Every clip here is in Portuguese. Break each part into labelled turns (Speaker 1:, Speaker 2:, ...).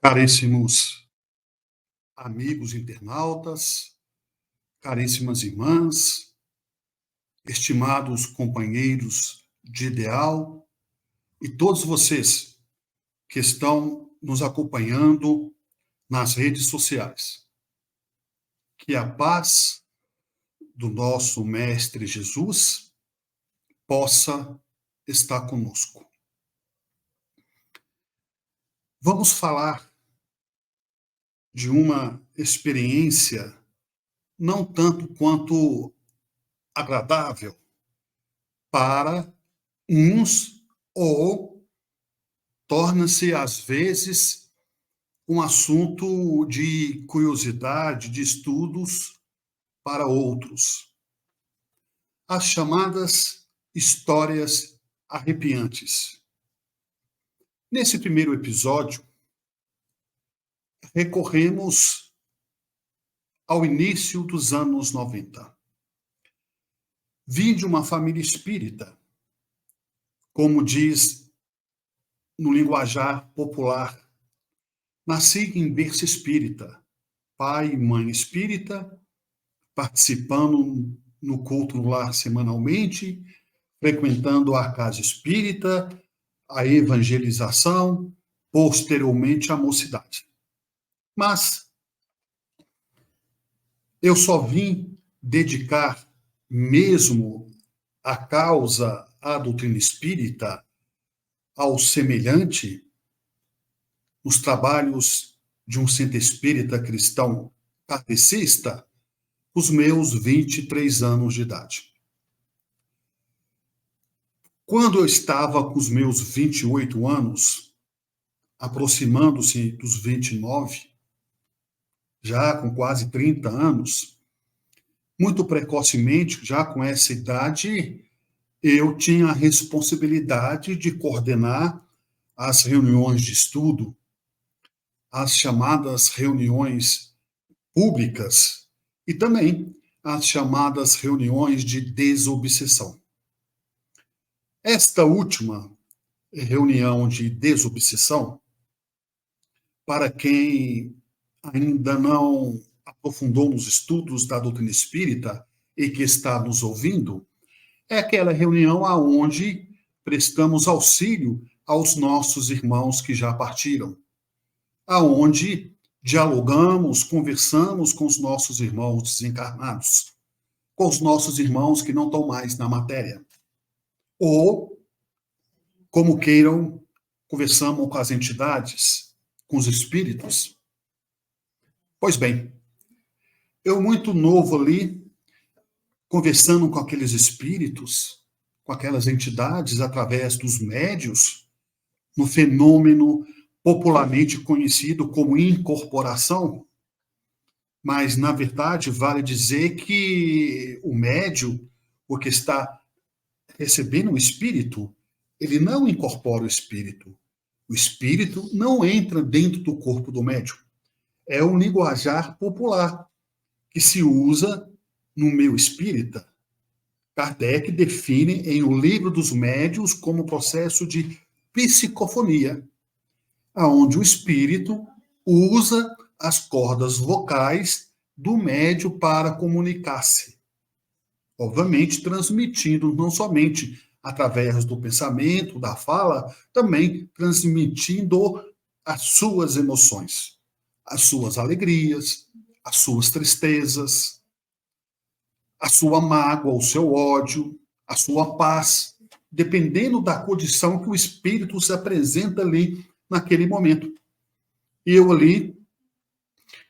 Speaker 1: Caríssimos amigos internautas, caríssimas irmãs, estimados companheiros de ideal e todos vocês que estão nos acompanhando nas redes sociais. Que a paz do nosso Mestre Jesus possa estar conosco. Vamos falar de uma experiência não tanto quanto agradável para uns ou torna-se, às vezes, um assunto de curiosidade, de estudos para outros. As chamadas histórias arrepiantes. Nesse primeiro episódio, recorremos ao início dos anos 90. Vim de uma família espírita, como diz no linguajar popular. Nasci em berço espírita, pai e mãe espírita, participando no culto no lar semanalmente, frequentando a casa espírita, a evangelização, posteriormente a mocidade. Mas eu só vim dedicar mesmo a causa, à doutrina espírita, ao semelhante, nos trabalhos de um centro espírita cristão kardecista, os meus 23 anos de idade. Quando eu estava com os meus 28 anos, aproximando-se dos 29, já com quase 30 anos, muito precocemente, já com essa idade, eu tinha a responsabilidade de coordenar as reuniões de estudo, as chamadas reuniões públicas e também as chamadas reuniões de desobsessão. Esta última reunião de desobsessão, para quem ainda não aprofundou nos estudos da doutrina espírita e que está nos ouvindo, é aquela reunião aonde prestamos auxílio aos nossos irmãos que já partiram, aonde dialogamos, conversamos com os nossos irmãos desencarnados, com os nossos irmãos que não estão mais na matéria. Ou, como queiram, conversamos com as entidades, com os espíritos. Pois bem, eu muito novo ali, conversando com aqueles espíritos, com aquelas entidades, através dos médios, no fenômeno popularmente conhecido como incorporação, mas, na verdade, vale dizer que o médio, o que está recebendo o espírito, ele não incorpora o espírito. O espírito não entra dentro do corpo do médium. É um linguajar popular que se usa no meio espírita. Kardec define em O Livro dos Médiuns como processo de psicofonia, onde o espírito usa as cordas vocais do médium para comunicar-se. Obviamente, transmitindo não somente através do pensamento, da fala, também transmitindo as suas emoções, as suas alegrias, as suas tristezas, a sua mágoa, o seu ódio, a sua paz, dependendo da condição que o espírito se apresenta ali naquele momento. E eu ali,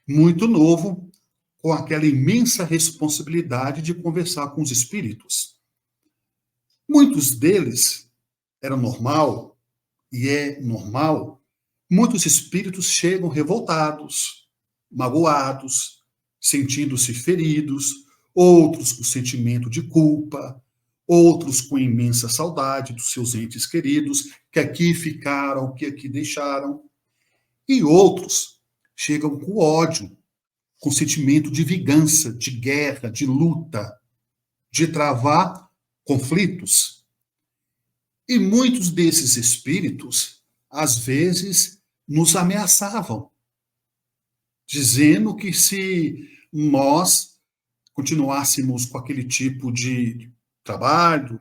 Speaker 1: muito novo, com aquela imensa responsabilidade de conversar com os espíritos. Muitos deles eram normal, e é normal, muitos espíritos chegam revoltados, magoados, sentindo-se feridos, outros com sentimento de culpa, outros com imensa saudade dos seus entes queridos, que aqui ficaram, que aqui deixaram, e outros chegam com ódio, com sentimento de vingança, de guerra, de luta, de travar conflitos. E muitos desses espíritos, às vezes, nos ameaçavam, dizendo que se nós continuássemos com aquele tipo de trabalho,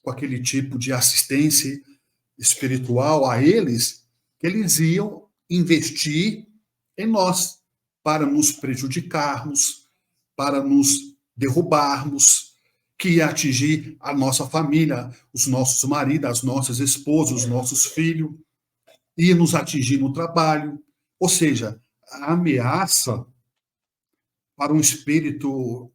Speaker 1: com aquele tipo de assistência espiritual a eles, eles iam investir em nós para nos prejudicarmos, para nos derrubarmos, que ia atingir a nossa família, os nossos maridos, as nossas esposas, os nossos filhos, ia nos atingir no trabalho. Ou seja, a ameaça para um espírito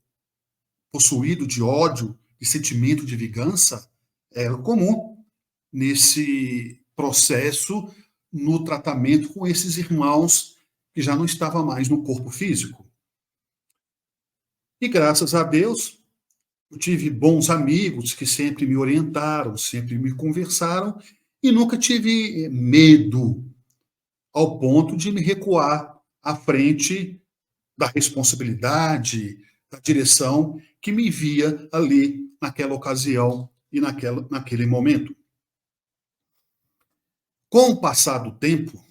Speaker 1: possuído de ódio e sentimento de vingança era comum nesse processo, no tratamento com esses irmãos que já não estavam mais no corpo físico. E graças a Deus, eu tive bons amigos que sempre me orientaram, sempre me conversaram, e nunca tive medo ao ponto de me recuar à frente da responsabilidade, da direção que me via ali naquela ocasião e naquele momento. Com o passar do tempo,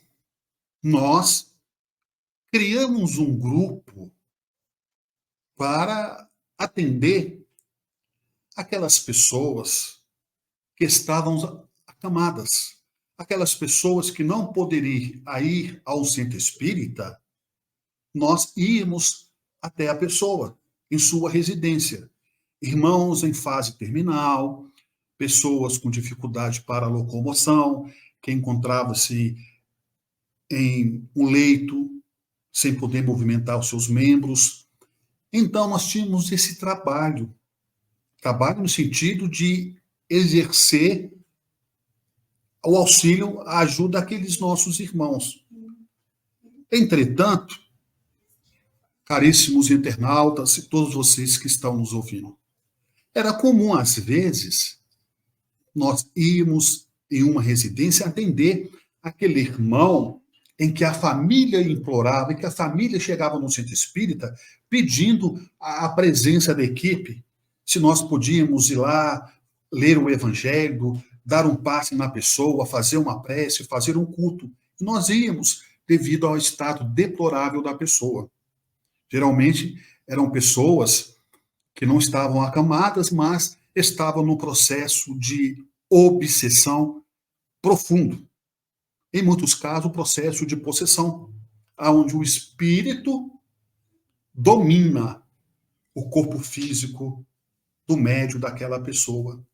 Speaker 1: nós criamos um grupo para atender aquelas pessoas que estavam acamadas, aquelas pessoas que não poderiam ir ao centro espírita. Nós íamos até a pessoa, em sua residência. Irmãos em fase terminal, pessoas com dificuldade para a locomoção, que encontrava-se em um leito, sem poder movimentar os seus membros. Então, nós tínhamos esse trabalho no sentido de exercer o auxílio, a ajuda àqueles nossos irmãos. Entretanto, caríssimos internautas e todos vocês que estão nos ouvindo, era comum, às vezes, nós íamos em uma residência atender aquele irmão em que a família implorava, em que a família chegava no centro espírita pedindo a presença da equipe, se nós podíamos ir lá, ler o evangelho, dar um passe na pessoa, fazer uma prece, fazer um culto. E nós íamos devido ao estado deplorável da pessoa. Geralmente eram pessoas que não estavam acamadas, mas estavam no processo de obsessão profundo. Em muitos casos, o processo de possessão, onde o espírito domina o corpo físico do médium daquela pessoa.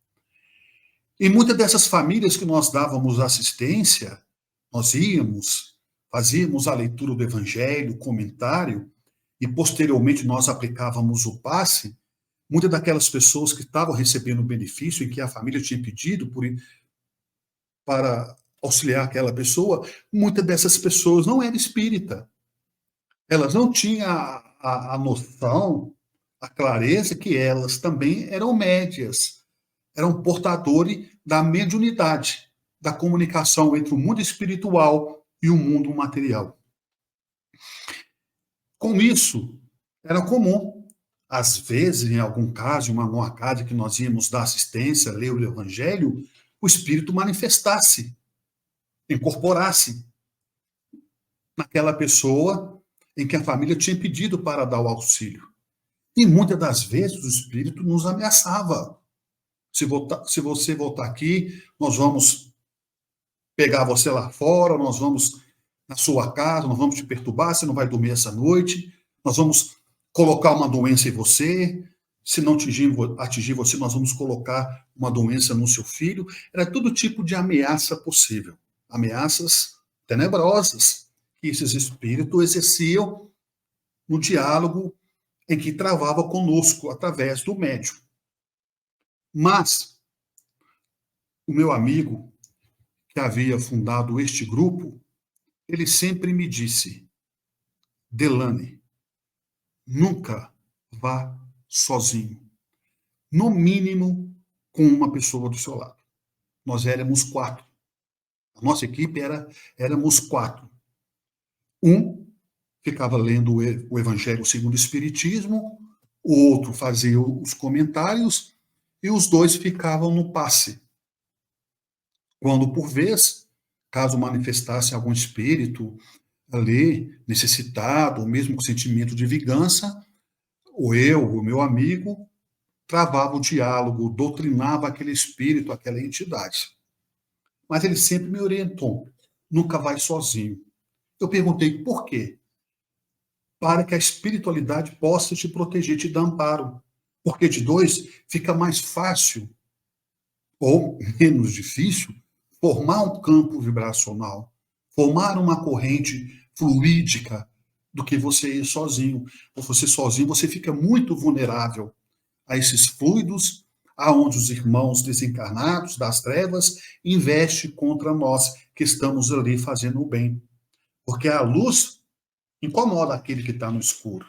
Speaker 1: E muitas dessas famílias que nós dávamos assistência, nós íamos, fazíamos a leitura do evangelho, comentário, e posteriormente nós aplicávamos o passe. Muitas daquelas pessoas que estavam recebendo o benefício e que a família tinha pedido para auxiliar aquela pessoa, muitas dessas pessoas não eram espírita. Elas não tinham a noção, a clareza que elas também eram médias, eram portadores da mediunidade, da comunicação entre o mundo espiritual e o mundo material. Com isso, era comum, às vezes, em algum caso, em uma casa que nós íamos dar assistência, ler o evangelho, o espírito manifestasse, incorporasse naquela pessoa em que a família tinha pedido para dar o auxílio. E muitas das vezes o espírito nos ameaçava. Se você voltar aqui, nós vamos pegar você lá fora, nós vamos na sua casa, nós vamos te perturbar, você não vai dormir essa noite, nós vamos colocar uma doença em você, se não atingir você, nós vamos colocar uma doença no seu filho. Era todo tipo de ameaça possível, ameaças tenebrosas que esses espíritos exerciam no diálogo em que travava conosco através do médium. Mas o meu amigo, que havia fundado este grupo, ele sempre me disse: Delane, nunca vá sozinho. No mínimo, com uma pessoa do seu lado. Nós éramos 4. A nossa equipe éramos 4. Um ficava lendo o Evangelho segundo o Espiritismo, o outro fazia os comentários e os 2 ficavam no passe. Quando, por vez, caso manifestasse algum espírito ali necessitado, ou mesmo com sentimento de vingança, ou eu, o meu amigo, travava o diálogo, doutrinava aquele espírito, aquela entidade. Mas ele sempre me orientou: nunca vai sozinho. Eu perguntei por quê? Para que a espiritualidade possa te proteger, te dar amparo. Porque de dois fica mais fácil, ou menos difícil, formar um campo vibracional, formar uma corrente fluídica, do que você ir sozinho. Ou você sozinho, você fica muito vulnerável a esses fluidos, aonde os irmãos desencarnados das trevas investem contra nós, que estamos ali fazendo o bem. Porque a luz incomoda aquele que está no escuro.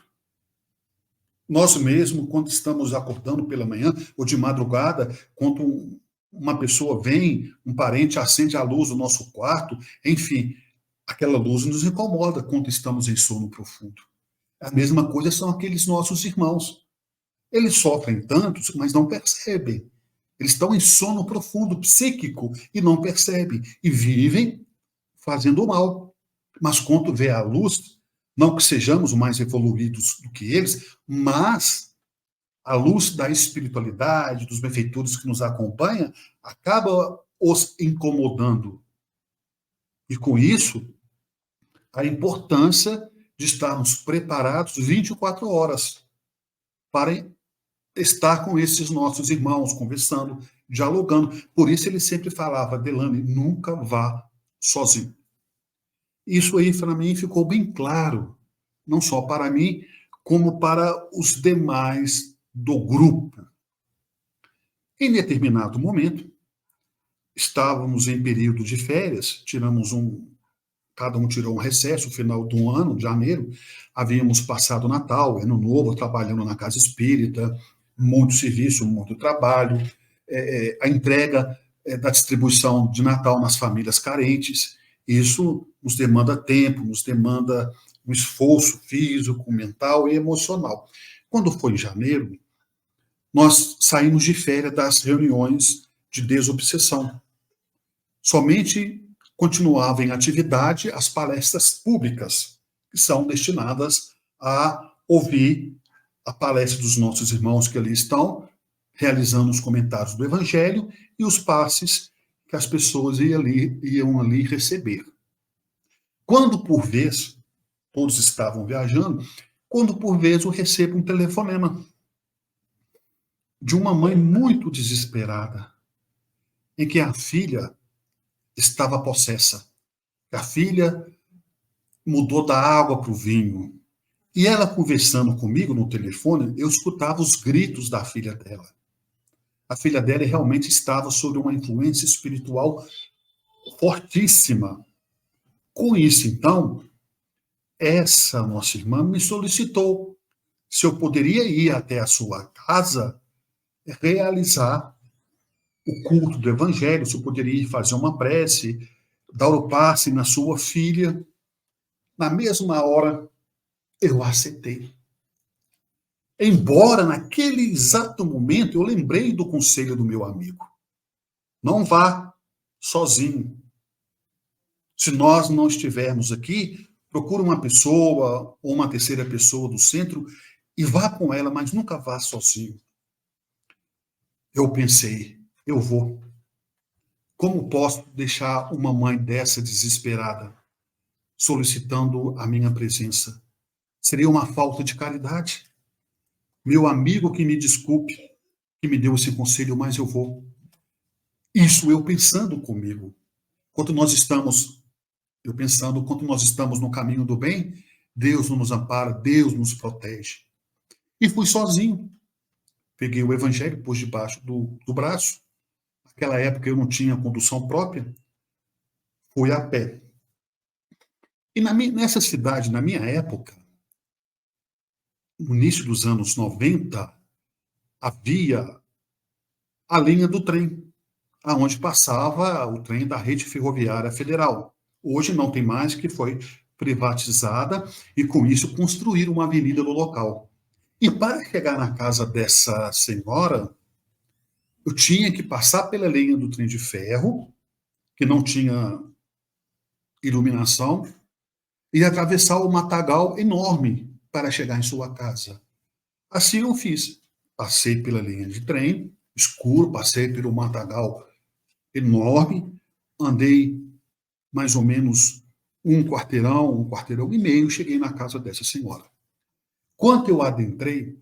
Speaker 1: Nós mesmo, quando estamos acordando pela manhã ou de madrugada, quando uma pessoa vem, um parente acende a luz do nosso quarto, enfim, aquela luz nos incomoda quando estamos em sono profundo. A mesma coisa são aqueles nossos irmãos. Eles sofrem tantos, mas não percebem. Eles estão em sono profundo, psíquico, e não percebem. E vivem fazendo mal. Mas quando vê a luz, não que sejamos mais evoluídos do que eles, mas a luz da espiritualidade, dos benfeitores que nos acompanha, acaba os incomodando. E com isso, a importância de estarmos preparados 24 horas para estar com esses nossos irmãos, conversando, dialogando. Por isso ele sempre falava: Delane, nunca vá sozinho. Isso aí, para mim, ficou bem claro, não só para mim, como para os demais do grupo. Em determinado momento, estávamos em período de férias, cada um tirou um recesso, final do ano, de janeiro, havíamos passado o Natal, Ano Novo, trabalhando na casa espírita, muito serviço, muito trabalho, a entrega da distribuição de Natal nas famílias carentes. Isso nos demanda tempo, nos demanda um esforço físico, mental e emocional. Quando foi em janeiro, nós saímos de férias das reuniões de desobsessão. Somente continuavam em atividade as palestras públicas, que são destinadas a ouvir a palestra dos nossos irmãos que ali estão, realizando os comentários do Evangelho e os passes que as pessoas iam ali receber. Quando, por vez, todos estavam viajando, quando, por vez, eu recebo um telefonema de uma mãe muito desesperada, em que a filha estava possessa. A filha mudou da água para o vinho. E ela conversando comigo no telefone, eu escutava os gritos da filha dela. A filha dela realmente estava sob uma influência espiritual fortíssima. Com isso, então, essa nossa irmã me solicitou se eu poderia ir até a sua casa realizar o culto do Evangelho, se eu poderia ir fazer uma prece, dar o passe na sua filha. Na mesma hora, eu aceitei. Embora naquele exato momento eu lembrei do conselho do meu amigo. Não vá sozinho. Se nós não estivermos aqui, procure uma pessoa ou uma terceira pessoa do centro e vá com ela, mas nunca vá sozinho. Eu pensei, eu vou. Como posso deixar uma mãe dessa desesperada, solicitando a minha presença? Seria uma falta de caridade. Meu amigo que me desculpe, que me deu esse conselho, mas eu vou. Isso eu pensando comigo. Quando nós estamos, eu pensando, quando nós estamos no caminho do bem, Deus nos ampara, Deus nos protege. E fui sozinho. Peguei o evangelho, pus debaixo do braço. Naquela época eu não tinha condução própria. Fui a pé. E nessa cidade, na minha época, no início dos anos 90, havia a linha do trem, aonde passava o trem da Rede Ferroviária Federal. Hoje não tem mais, que foi privatizada, e com isso construíram uma avenida no local. E para chegar na casa dessa senhora, eu tinha que passar pela linha do trem de ferro, que não tinha iluminação e atravessar o matagal enorme para chegar em sua casa. Assim eu fiz. Passei pela linha de trem, escuro, passei pelo matagal enorme, andei mais ou menos um quarteirão e meio, cheguei na casa dessa senhora. Quando eu adentrei,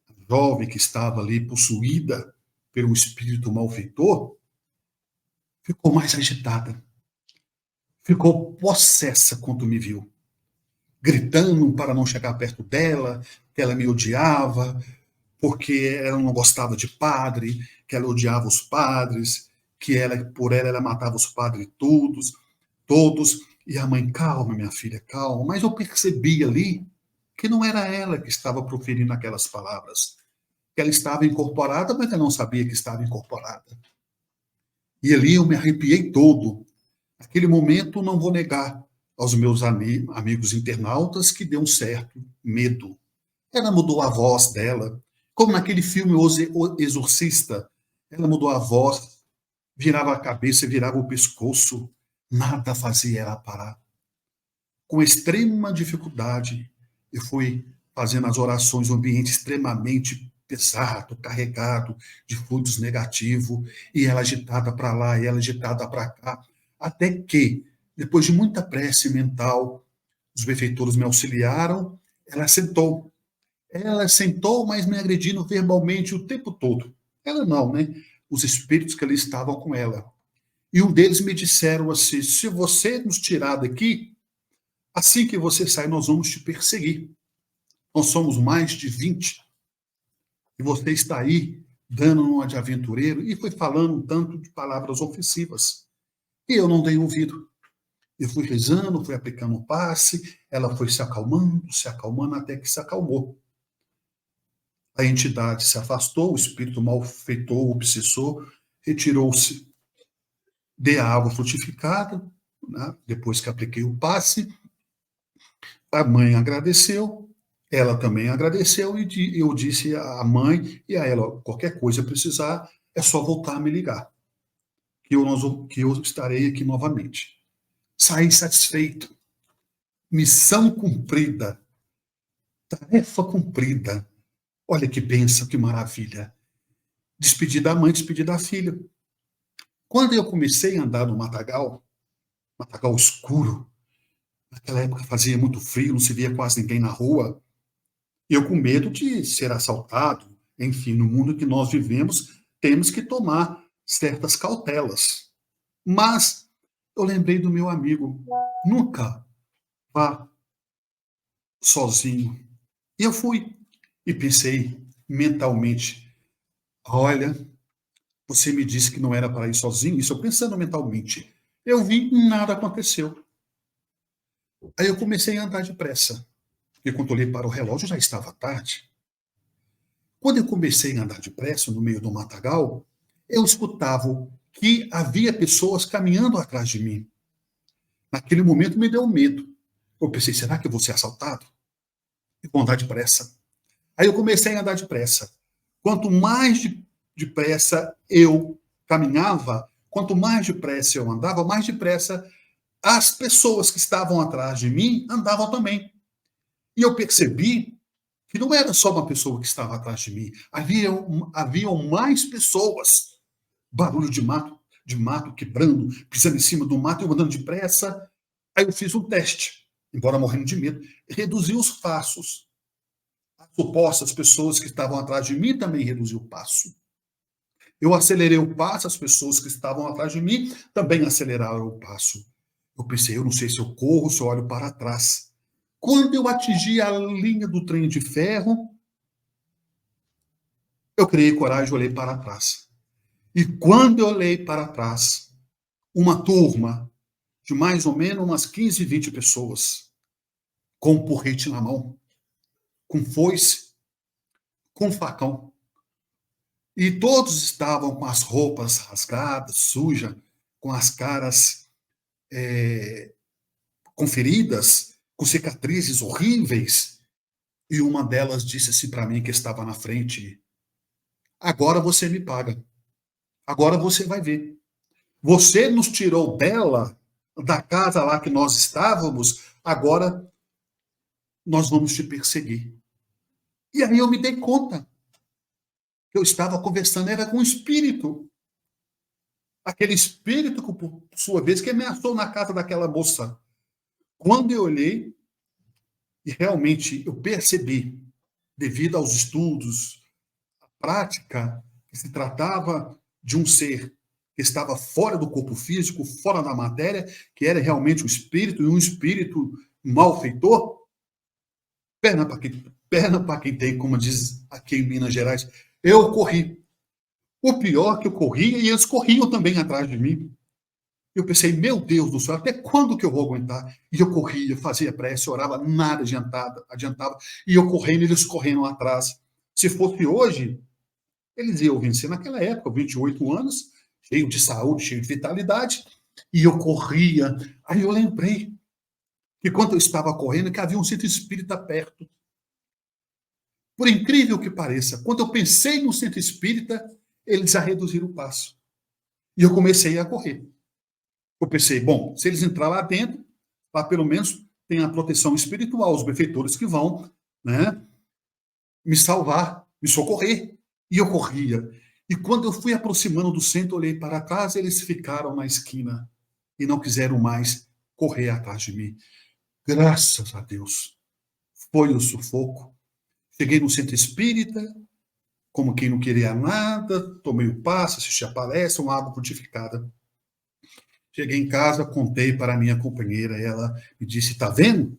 Speaker 1: a jovem que estava ali possuída pelo espírito malfeitor, ficou mais agitada, ficou possessa quando me viu, gritando para não chegar perto dela, que ela me odiava, porque ela não gostava de padre, que ela odiava os padres, que ela, por ela matava os padres todos. E a mãe, calma, minha filha, calma. Mas eu percebi ali que não era ela que estava proferindo aquelas palavras, que ela estava incorporada, mas eu não sabia que estava incorporada. E ali eu me arrepiei todo. Naquele momento, não vou negar aos meus amigos internautas que deu um certo medo. Ela mudou a voz dela, como naquele filme O Exorcista. Ela mudou a voz, virava a cabeça, virava o pescoço. Nada fazia ela parar. Com extrema dificuldade, eu fui fazendo as orações, um ambiente extremamente pesado, carregado de fluidos negativos, e ela agitada para lá, e ela agitada para cá, até que, depois de muita prece mental, os benfeitores me auxiliaram, ela sentou. Ela sentou, mas me agredindo verbalmente o tempo todo. Ela não, né? Os espíritos que ali estavam com ela. E um deles me disseram assim: se você nos tirar daqui, assim que você sair, nós vamos te perseguir. Nós somos mais de 20. E você está aí dando uma de aventureiro. E foi falando um tanto de palavras ofensivas. E eu não dei ouvido. Eu fui rezando, fui aplicando o passe, ela foi se acalmando, até que se acalmou. A entidade se afastou, o espírito malfeitor, o obsessor, retirou-se. Dei a água frutificada, né, depois que apliquei o passe. A mãe agradeceu, ela também agradeceu, e eu disse à mãe e a ela: qualquer coisa precisar, é só voltar a me ligar, que eu estarei aqui novamente. Saí satisfeito. Missão cumprida, tarefa cumprida. Olha que bênção, que maravilha. Despedir da mãe, despedir da filha. Quando eu comecei a andar no matagal escuro, naquela época fazia muito frio, não se via quase ninguém na rua, eu com medo de ser assaltado. Enfim, no mundo que nós vivemos, temos que tomar certas cautelas. Mas eu lembrei do meu amigo: nunca vá sozinho. E eu fui e pensei mentalmente: olha, você me disse que não era para ir sozinho. Isso eu pensando mentalmente. Eu vi, nada aconteceu. Aí eu comecei a andar depressa. E quando olhei para o relógio, já estava tarde. Quando eu comecei a andar depressa no meio do matagal, eu escutava que havia pessoas caminhando atrás de mim. Naquele momento me deu medo. Eu pensei: será que eu vou ser assaltado? E vou andar depressa. Aí eu comecei a andar depressa. Quanto mais depressa eu caminhava, quanto mais depressa eu andava, mais depressa as pessoas que estavam atrás de mim andavam também. E eu percebi que não era só uma pessoa que estava atrás de mim, haviam mais pessoas. Barulho de mato quebrando, pisando em cima do mato, eu andando depressa. Aí eu fiz um teste, embora morrendo de medo, reduzi os passos. As supostas pessoas que estavam atrás de mim também reduziu o passo. Eu acelerei o passo, as pessoas que estavam atrás de mim também aceleraram o passo. Eu pensei: eu não sei se eu corro, se eu olho para trás. Quando eu atingi a linha do trem de ferro, eu criei coragem e olhei para trás. E quando eu olhei para trás, uma turma de mais ou menos umas 15, 20 pessoas, com um porrete na mão, com foice, com facão. E todos estavam com as roupas rasgadas, sujas, com as caras com feridas, com cicatrizes horríveis. E uma delas disse assim para mim, que estava na frente: agora você me paga. Agora você vai ver. Você nos tirou dela da casa lá que nós estávamos, agora nós vamos te perseguir. E aí eu me dei conta que eu estava conversando, era com um espírito. Aquele espírito que, por sua vez, que ameaçou na casa daquela moça. Quando eu olhei, e realmente eu percebi, devido aos estudos, à prática, que se tratava de um ser que estava fora do corpo físico, fora da matéria, que era realmente um espírito, e um espírito malfeitor, perna para quem tem, como diz aqui em Minas Gerais, eu corri. O pior é que eu corria e eles corriam também atrás de mim. Eu pensei, meu Deus do céu, até quando que eu vou aguentar? E eu corria, fazia prece, orava, nada adiantava. E eu correndo, eles correndo atrás. Se fosse hoje, eles iam vencer naquela época, 28 anos, cheio de saúde, cheio de vitalidade. E eu corria. Aí eu lembrei que quando eu estava correndo, que havia um centro espírita perto. Por incrível que pareça, quando eu pensei no centro espírita, eles já reduziram o passo. E eu comecei a correr. Eu pensei, bom, se eles entrar lá dentro, lá pelo menos tem a proteção espiritual, os benfeitores que vão, né, me salvar, me socorrer. E eu corria. E quando eu fui aproximando do centro, olhei para trás, eles ficaram na esquina e não quiseram mais correr atrás de mim. Graças a Deus. Foi o sufoco. Cheguei no centro espírita, como quem não queria nada, tomei o passe, assisti a palestra, uma água frutificada. Cheguei em casa, contei para a minha companheira, ela me disse, tá vendo?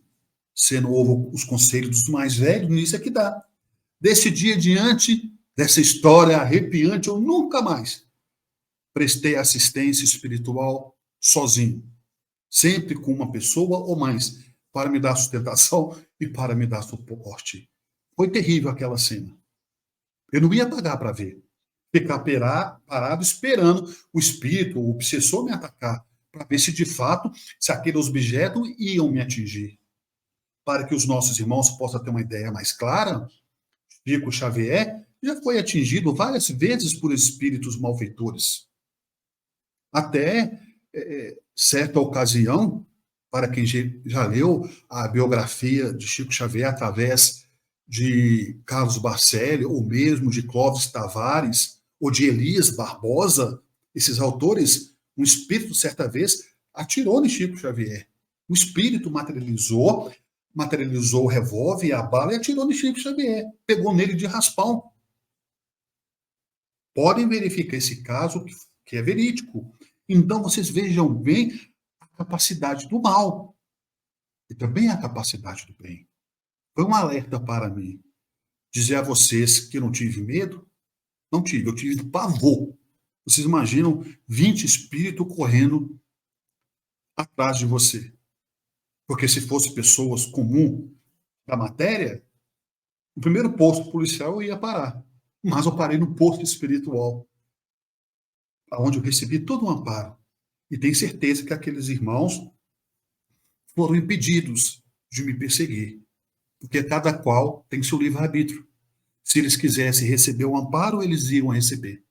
Speaker 1: Você não ouve os conselhos dos mais velhos, nisso é que dá. Desse dia diante, dessa história arrepiante, eu nunca mais prestei assistência espiritual sozinho. Sempre com uma pessoa ou mais, para me dar sustentação e para me dar suporte. Foi terrível aquela cena. Eu não ia pagar para ver. Ficar parado esperando o espírito, o obsessor me atacar, para ver se de fato, se aqueles objetos iam me atingir. Para que os nossos irmãos possam ter uma ideia mais clara, Chico Xavier já foi atingido várias vezes por espíritos malfeitores. Até certa ocasião, para quem já leu a biografia de Chico Xavier através de Carlos Barcelli, ou mesmo de Clóvis Tavares, ou de Elias Barbosa, esses autores, um espírito, certa vez, atirou em Chico Xavier. O espírito materializou o revólver e a bala e atirou em Chico Xavier. Pegou nele de raspão. Podem verificar esse caso, que é verídico. Então, vocês vejam bem a capacidade do mal e também a capacidade do bem. Foi um alerta para mim. Dizer a vocês que eu não tive medo? Não tive, eu tive pavor. Vocês imaginam 20 espíritos correndo atrás de você. Porque se fosse pessoas comuns da matéria, o primeiro posto policial eu ia parar. Mas eu parei no posto espiritual, onde eu recebi todo o amparo. E tenho certeza que aqueles irmãos foram impedidos de me perseguir. Porque cada qual tem seu livre-arbítrio. Se eles quisessem receber o amparo, eles iam receber.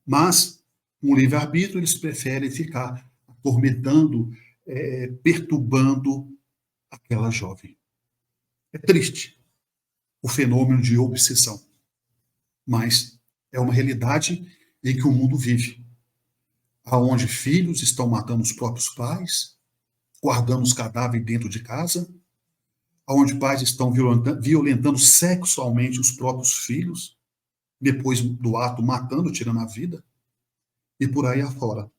Speaker 1: Mas, com o livre-arbítrio, eles preferem ficar atormentando, perturbando aquela jovem. É triste o fenômeno de obsessão, mas é uma realidade em que o mundo vive, aonde filhos estão matando os próprios pais, guardando os cadáveres dentro de casa, onde pais estão violentando sexualmente os próprios filhos, depois do ato matando, tirando a vida, e por aí afora.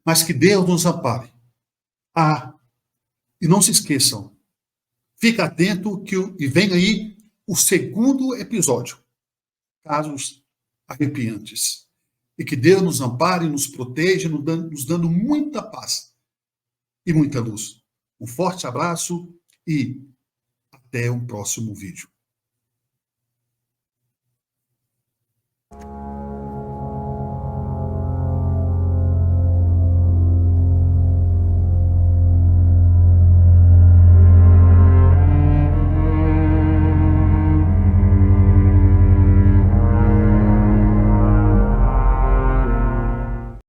Speaker 1: Mas que Deus nos ampare. E não se esqueçam, fica atento e vem aí o segundo episódio, casos arrepiantes. E que Deus nos ampare, nos proteja, nos dando muita paz e muita luz. Um forte abraço e até um próximo vídeo.